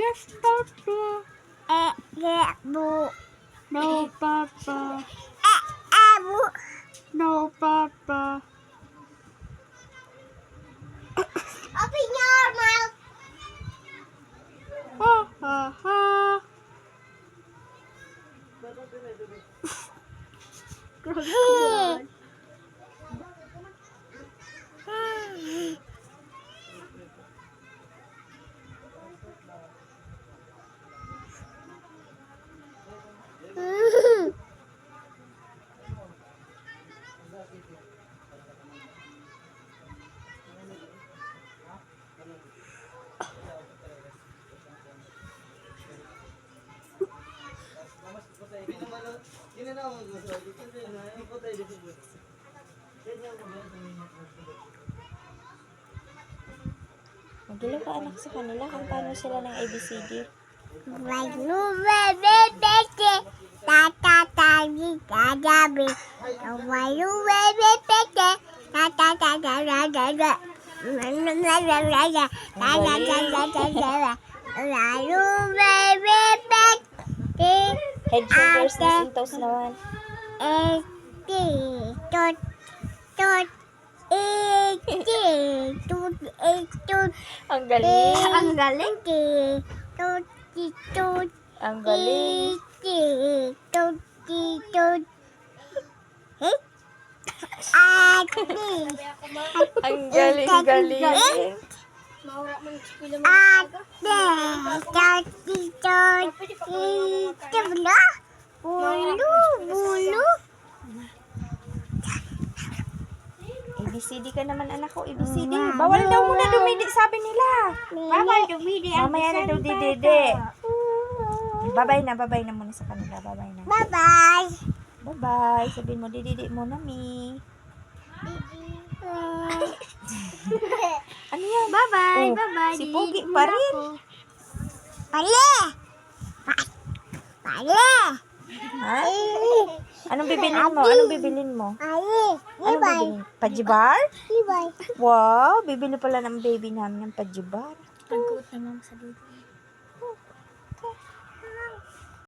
Yes, Papa. Bu. No, Papa. Bu. No, Papa. Open your mouth. Ha, ha, ha. Magilo ka anak sa kanila kung paano sila ng ABCD. Balu bebe bebe. Tata tadi tadabi. Balu bebe bebe. Tata tata tata. Lalu bebe bebe. Head, shoulders, knees, and toes naman. Tot tot. Tot. Ang galing. Ang galing. Tot tot. Ang galing. Tot tot. Ate. Ang galing. Ate. Tot tot. Bulu. ABCD ka naman anak ko, ABCD. Bawal daw muna dumidi, sabi nila. Bawal dumidi. Mamaya na daw didede. Babay na muna sa kanila. Babay na. Bye-bye. Bye-bye. Sabihin mo, dididi muna, mi. Ano yan? Bye-bye. Oh, Bye-bye. si Pogi pa rin. Pale. Pale. Ha? Anong bibilin mo? Ali. Anong bibilin? Pajibar? Bye-bye. Wow, bibili pala ng baby namin ng pajibar. Ang kuot naman sa dito.